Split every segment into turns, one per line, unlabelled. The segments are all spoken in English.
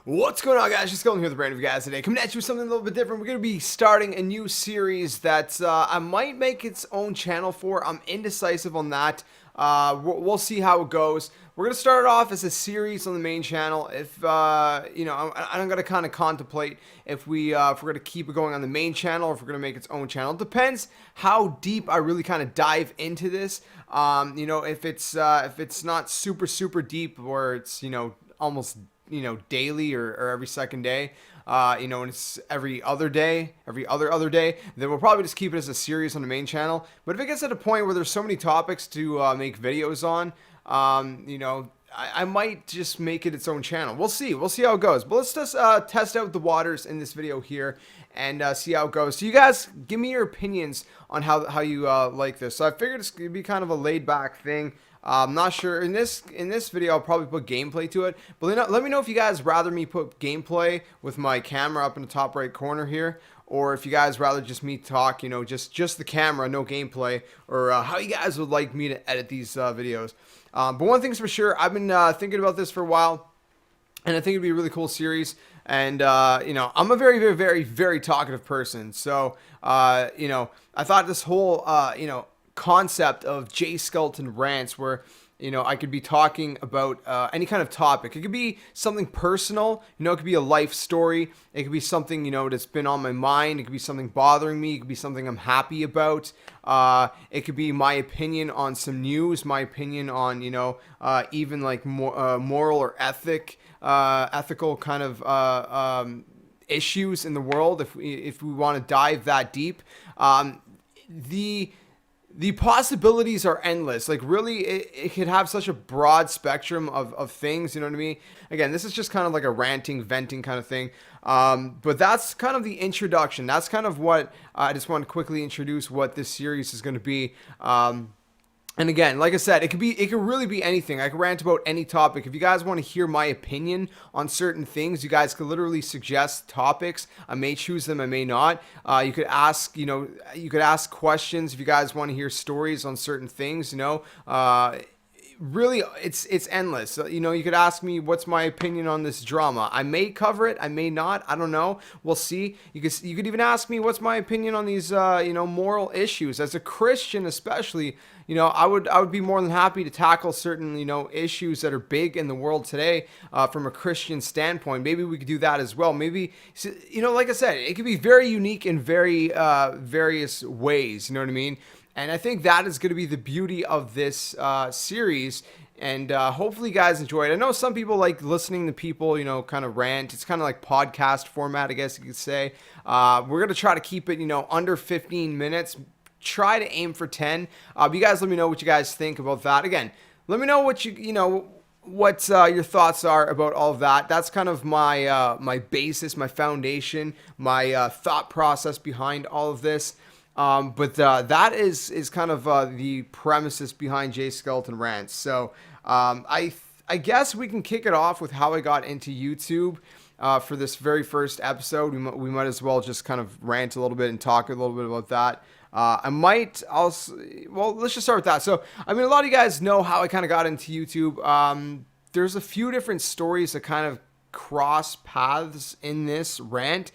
What's going on, guys? Just going here with a brand new guys today, coming at you with something a little bit different. We're going to be starting a new series that I might make its own channel for. I'm indecisive on that. We'll see how it goes. We're going to start it off as a series on the main channel. If I'm going to kind of contemplate if we're going to keep it going on the main channel or if we're going to make its own channel. It depends how deep I really kind of dive into this. If it's not super deep, where it's almost daily or every second day, and it's every other day, every other day, then we'll probably just keep it as a series on the main channel. But if it gets at a point where there's so many topics to make videos on, I might just make it its own channel. We'll see how it goes. But let's just test out the waters in this video here and see how it goes. So you guys, give me your opinions on how you like this. So I figured it's gonna be kind of a laid back thing. I'm not sure. In this video, I'll probably put gameplay to it. But let me know if you guys rather me put gameplay with my camera up in the top right corner here, or if you guys rather just me talk, just the camera, no gameplay, or how you guys would like me to edit these videos. But one thing's for sure, I've been thinking about this for a while, and I think it'd be a really cool series. And I'm a very talkative person, so I thought this whole concept of Jskeleton Rants, where I could be talking about any kind of topic. It could be something personal, it could be a life story, it could be something that's been on my mind, it could be something bothering me, it could be something I'm happy about, it could be my opinion on some news, my opinion on even like moral or ethical kind of issues in the world, if we want to dive that deep. The possibilities are endless. Like, really, it could have such a broad spectrum of things, you know what I mean? Again, this is just kind of like a ranting, venting kind of thing. But that's kind of the introduction. That's kind of what I just want to quickly introduce what this series is going to be. And again, like I said, it could really be anything. I could rant about any topic. If you guys want to hear my opinion on certain things, you guys could literally suggest topics. I may choose them, I may not. You could ask, questions if you guys want to hear stories on certain things. Really, it's endless. You could ask me what's my opinion on this drama. I may cover it, I may not. I don't know. We'll see. You could even ask me what's my opinion on these moral issues. As a Christian, especially, I would be more than happy to tackle certain issues that are big in the world today from a Christian standpoint. Maybe we could do that as well. Maybe like I said, it could be very unique in very various ways. You know what I mean? And I think that is going to be the beauty of this series. And hopefully you guys enjoy it. I know some people like listening to people, kind of rant. It's kind of like podcast format, I guess you could say. We're going to try to keep it, under 15 minutes. Try to aim for 10. But you guys let me know what you guys think about that. Again, let me know what what your thoughts are about all of that. That's kind of my my basis, my foundation, my thought process behind all of this. But that is kind of the premises behind Jskeleton Rants. So I guess we can kick it off with how I got into YouTube for this very first episode. We might as well just kind of rant a little bit and talk a little bit about that. Let's just start with that. So, I mean, a lot of you guys know how I kind of got into YouTube. There's a few different stories that kind of cross paths in this rant.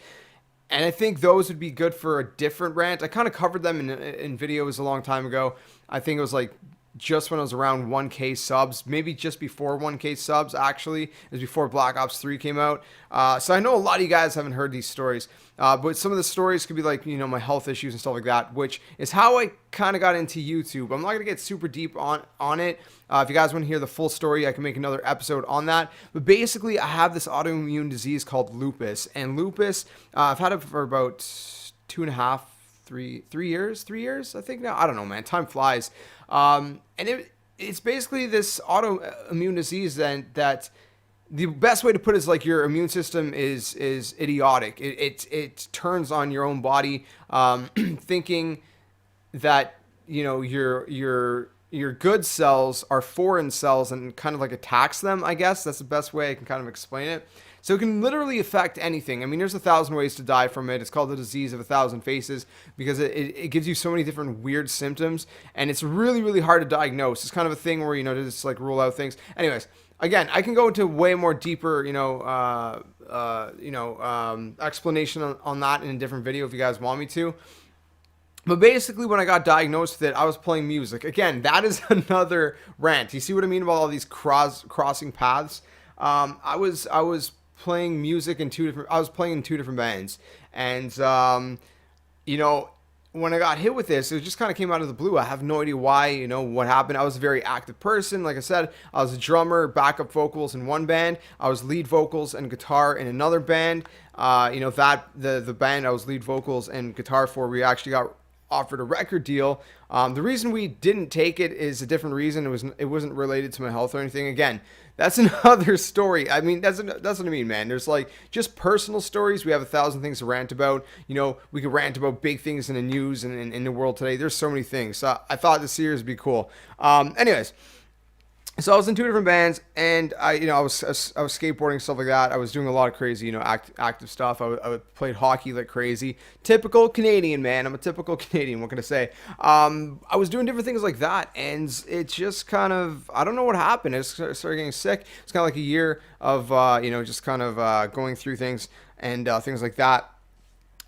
And I think those would be good for a different rant. I kind of covered them in videos a long time ago. I think it was like just when I was around 1K subs, maybe just before 1K subs, actually. It was before Black Ops 3 came out. So I know a lot of you guys haven't heard these stories. But some of the stories could be like, my health issues and stuff like that, which is how I kind of got into YouTube. I'm not going to get super deep on it. If you guys want to hear the full story, I can make another episode on that. But basically, I have this autoimmune disease called lupus. And lupus, I've had it for about 3 years, I think now. I don't know, man. Time flies. And it's basically this autoimmune disease that the best way to put it is like your immune system is idiotic. It turns on your own body, thinking that your good cells are foreign cells and kind of like attacks them. I guess that's the best way I can kind of explain it. So it can literally affect anything. I mean, there's 1,000 ways to die from it. It's called the disease of 1,000 faces because it gives you so many different weird symptoms, and it's really, really hard to diagnose. It's kind of a thing where, to just like rule out things. Anyways, again, I can go into way more deeper, explanation on that in a different video if you guys want me to. But basically, when I got diagnosed with it, I was playing music. Again, that is another rant. You see what I mean about all these crossing paths? I was playing music in I was playing in two different bands, and when I got hit with this, it just kind of came out of the blue. I have no idea why, what happened. I was a very active person. Like I said, I was a drummer, backup vocals in one band. I was lead vocals and guitar in another band. The band I was lead vocals and guitar for, we actually got offered a record deal. The reason we didn't take it is a different reason. It wasn't related to my health or anything. Again, that's another story. I mean, that's what I mean, man. There's like just personal stories. We have 1,000 things to rant about. We could rant about big things in the news and in the world today. There's so many things. So I thought this series would be cool. Anyways. So I was in two different bands, and I was skateboarding, stuff like that. I was doing a lot of crazy, active stuff. I played hockey like crazy. Typical Canadian, man. I'm a typical Canadian. What can I say? I was doing different things like that, and it just kind of, I don't know what happened. I started getting sick. It's kind of like a year of, just kind of going through things and things like that.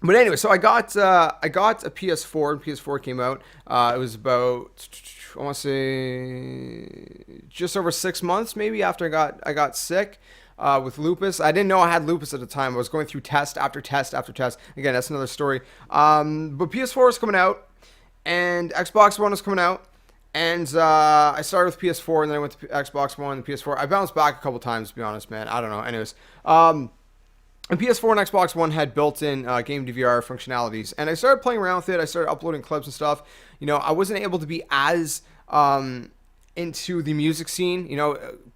But anyway, so I got a PS4, and PS4 came out. It was about, I want to say, just over 6 months maybe after I got sick with lupus. I didn't know I had lupus at the time. I was going through test after test after test. Again, that's another story. But PS4 was coming out, and Xbox One was coming out. And I started with PS4, and then I went to Xbox One and PS4. I bounced back a couple times, to be honest, man. I don't know. Anyways. And PS4 and Xbox One had built-in game DVR functionalities, and I started playing around with it. I started uploading clips and stuff. I wasn't able to be as into the music scene,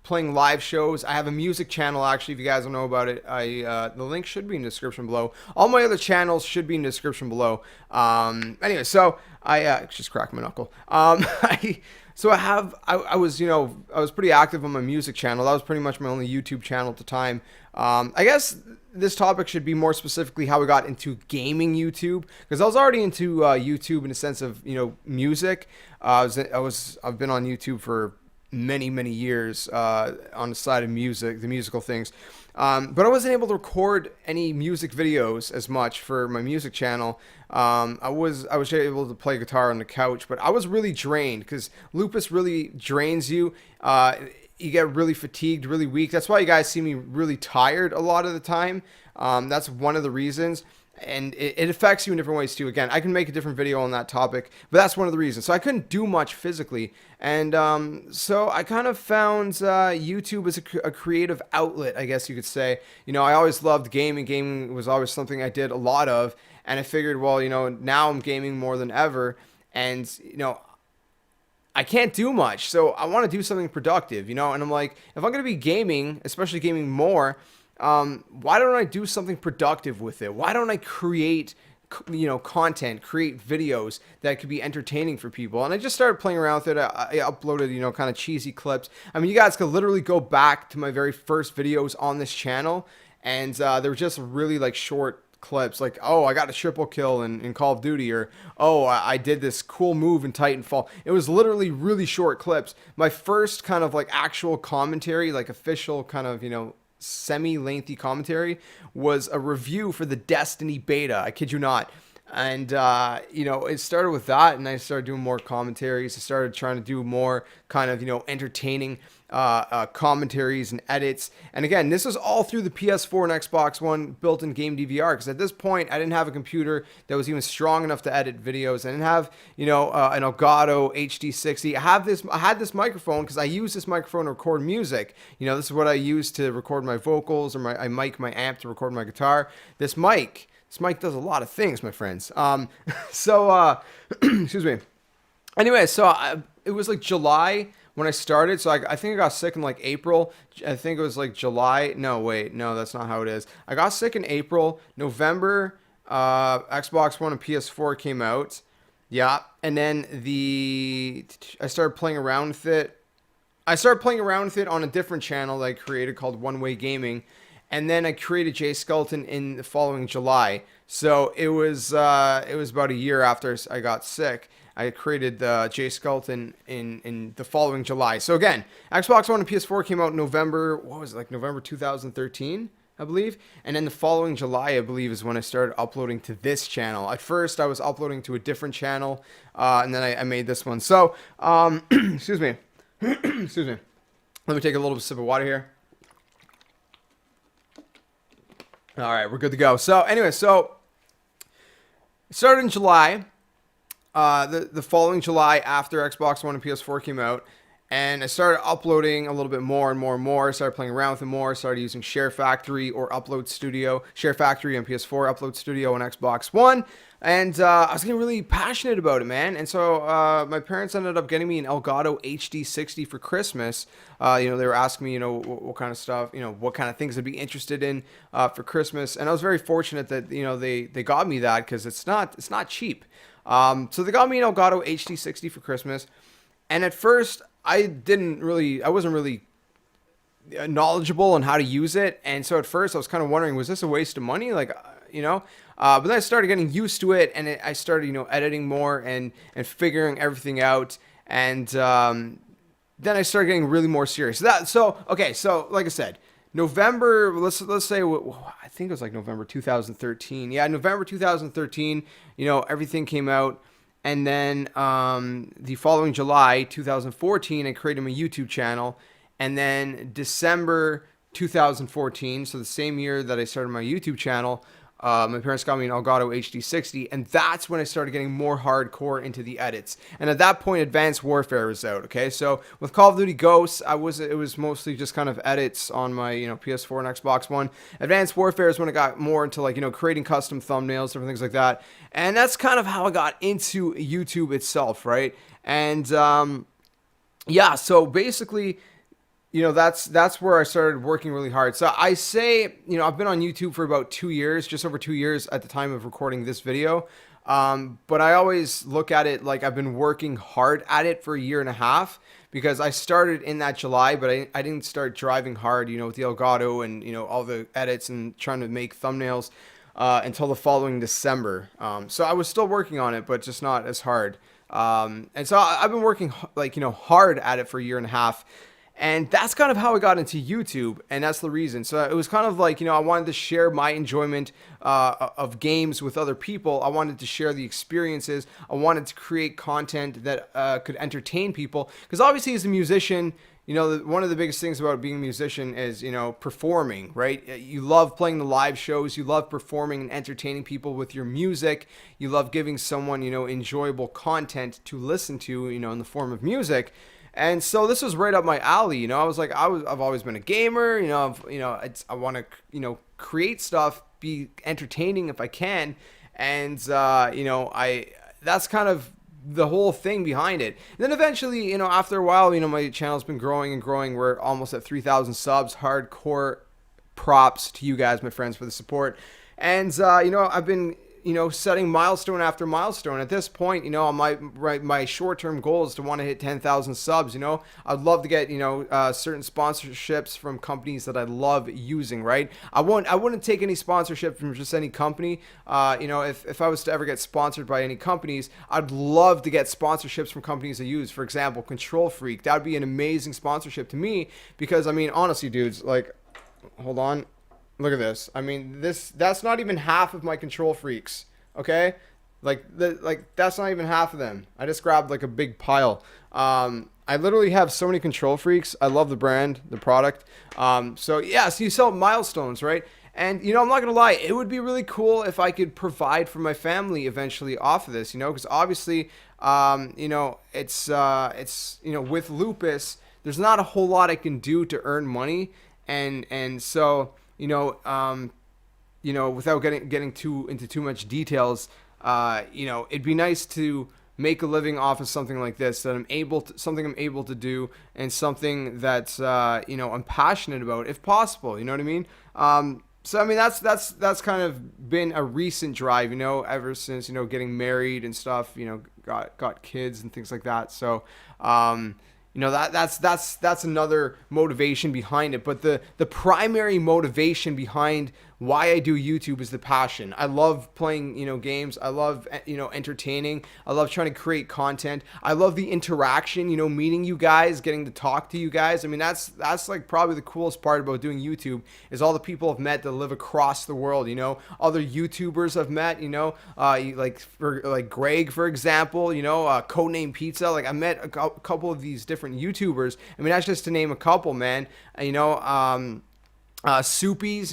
playing live shows. I have a music channel, actually, if you guys don't know about it. The link should be in the description below. All my other channels should be in the description below. Anyway, so I just cracked my knuckle. So I was pretty active on my music channel. That was pretty much my only YouTube channel at the time. I guess this topic should be more specifically how we got into gaming YouTube, because I was already into YouTube in the sense of music. I've been on YouTube for many years on the side of music, the musical things. But I wasn't able to record any music videos as much for my music channel. I was able to play guitar on the couch, but I was really drained because lupus really drains you. You get really fatigued, really weak. That's why you guys see me really tired a lot of the time. That's one of the reasons. And it affects you in different ways too. Again, I can make a different video on that topic, but that's one of the reasons. So I couldn't do much physically. And so I kind of found YouTube as a creative outlet, I guess you could say. I always loved gaming. Gaming was always something I did a lot of. And I figured, well, now I'm gaming more than ever. And, I can't do much. So I want to do something productive, and I'm like, if I'm going to be gaming, especially gaming more, why don't I do something productive with it? Why don't I create, content, create videos that could be entertaining for people? And I just started playing around with it. I uploaded, kind of cheesy clips. I mean, you guys could literally go back to my very first videos on this channel, and they were just really like short clips, like, oh, I got a triple kill in Call of Duty, or oh, I did this cool move in Titanfall. It was literally really short clips. My first kind of like actual commentary, like official kind of, semi-lengthy commentary, was a review for the Destiny beta. I kid you not. And, it started with that, and I started doing more commentaries. I started trying to do more kind of, entertaining commentaries and edits. And again, this was all through the PS4 and Xbox One built-in game DVR, because at this point, I didn't have a computer that was even strong enough to edit videos. I didn't have, an Elgato HD60. I had this microphone because I use this microphone to record music. This is what I use to record my vocals, or I mic my amp to record my guitar. This mic does a lot of things, my friends. Excuse me. Anyway, it was like July when I started. So I think I got sick in like April. I think it was like July. No, wait. No, that's not how it is. I got sick in April. November, Xbox One and PS4 came out. Yeah. And then I started playing around with it. I started playing around with it on a different channel that I created called One Way Gaming. and then I created Jskeleton in the following July. So it was about a year after I got sick. I created the Jskeleton in the following July. So again, Xbox One and PS4 came out in November. What was it, like November 2013? I believe. And then the following July, I believe, is when I started uploading to this channel. At first, I was uploading to a different channel, and then I made this one. So, excuse me. Excuse me. Let me take a little sip of water here. All right, we're good to go. So, anyway, so it started in July. The following July, after Xbox One and PS4 came out. And I started uploading a little bit more and more and more. I started playing around with it more. I started using Share Factory or Upload Studio. Share Factory on PS4, Upload Studio on Xbox One. And I was getting really passionate about it, man. And so my parents ended up getting me an Elgato HD60 for Christmas. They were asking me, what kind of stuff, what kind of things I'd be interested in for Christmas. And I was very fortunate that, they got me that because it's not cheap. So they got me an Elgato HD60 for Christmas. And at first, I wasn't really knowledgeable on how to use it. And so at first I was kind of wondering, was this a waste of money? But then I started getting used to it, and I started, editing more and figuring everything out. And then I started getting really more serious. So like I said, November, let's say, I think it was like November 2013. Yeah, November 2013, everything came out. And then the following July 2014, I created my YouTube channel. And then December 2014, so the same year that I started my YouTube channel, my parents got me an Elgato HD60, and that's when I started getting more hardcore into the edits. And at that point, Advanced Warfare was out. Okay, so with Call of Duty Ghosts, it was mostly just kind of edits on my PS4 and Xbox One. Advanced Warfare is when I got more into creating custom thumbnails, different things like that. And that's kind of how I got into YouTube itself, right? And yeah, so basically, that's where I started working really hard. So I say, I've been on YouTube for about 2 years, just over 2 years at the time of recording this video. But I always look at it like I've been working hard at it for a year and a half, because I started in that July, but I didn't start driving hard, with the Elgato and, all the edits and trying to make thumbnails until the following December. So I was still working on it, but just not as hard. And so I've been working hard at it for a year and a half. And that's kind of how I got into YouTube, and that's the reason. So it was kind of like, I wanted to share my enjoyment of games with other people. I wanted to share the experiences. I wanted to create content that could entertain people. Because obviously as a musician, one of the biggest things about being a musician is, performing, right? You love playing the live shows. You love performing and entertaining people with your music. You love giving someone, enjoyable content to listen to, in the form of music. And so this was right up my alley. I've always been a gamer. I want to, create stuff, be entertaining if I can, and that's kind of the whole thing behind it. And then eventually, after a while, my channel's been growing and growing. We're almost at 3,000 subs. Hardcore props to you guys, my friends, for the support. And I've been setting milestone after milestone. At this point, my short-term goal is to want to hit 10,000 subs. I'd love to get, certain sponsorships from companies that I love using, right? I wouldn't take any sponsorship from just any company. If I was to ever get sponsored by any companies, I'd love to get sponsorships from companies I use. For example, Control Freak. That would be an amazing sponsorship to me, because, honestly, dudes, hold on. Look at this. That's not even half of my Control Freaks, okay? That's not even half of them. I just grabbed a big pile. I literally have so many Control Freaks. I love the brand, the product. So you sell milestones, right? And, I'm not going to lie, it would be really cool if I could provide for my family eventually off of this, because obviously, it's with lupus, there's not a whole lot I can do to earn money. And so, without getting into too much details, it'd be nice to make a living off of something like this, that I'm able to do, and something that's, I'm passionate about, if possible, you know what I mean? So, that's kind of been a recent drive, ever since, getting married and stuff, got kids and things like that. So, You know, that's another motivation behind it. But the primary motivation behind why I do YouTube is the passion. I love playing, games. I love, entertaining. I love trying to create content. I love the interaction, meeting you guys, getting to talk to you guys. I mean, that's like probably the coolest part about doing YouTube is all the people I've met that live across the world, other YouTubers I've met, like Greg, for example, Codename Pizza. Like, I met a couple of these different YouTubers. I mean, that's just to name a couple, man. Soupies,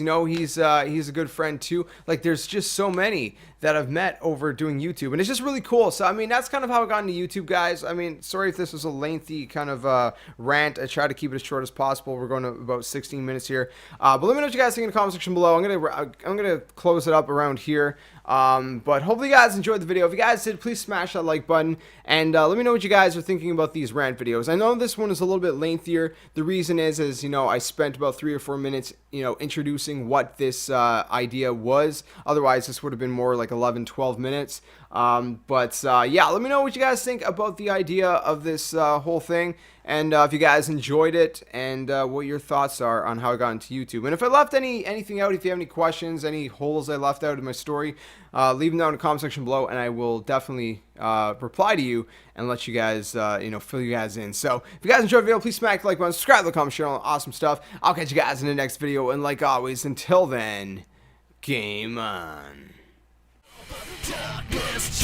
he's a good friend too. Like, there's just so many that I've met over doing YouTube, and it's just really cool. So, I mean, that's kind of how I got into YouTube, guys. I mean, sorry if this was a lengthy kind of rant. I try to keep it as short as possible. We're going to about 16 minutes here. But let me know what you guys think in the comment section below. I'm gonna close it up around here. But hopefully you guys enjoyed the video. If you guys did, please smash that like button, and let me know what you guys are thinking about these rant videos. I know this one is a little bit lengthier. The reason is I spent about 3 or 4 minutes, introducing what this idea was. Otherwise, this would have been more like 11, 12 minutes. Yeah, let me know what you guys think about the idea of this whole thing, and if you guys enjoyed it, and what your thoughts are on how I got into YouTube. And if I left anything out, if you have any questions, any holes I left out in my story, leave them down in the comment section below, and I will definitely reply to you and let you guys, fill you guys in. So if you guys enjoyed the video, please smack the like button, subscribe to the comment, share all the awesome stuff. I'll catch you guys in the next video, and like always, until then, game on. Darkness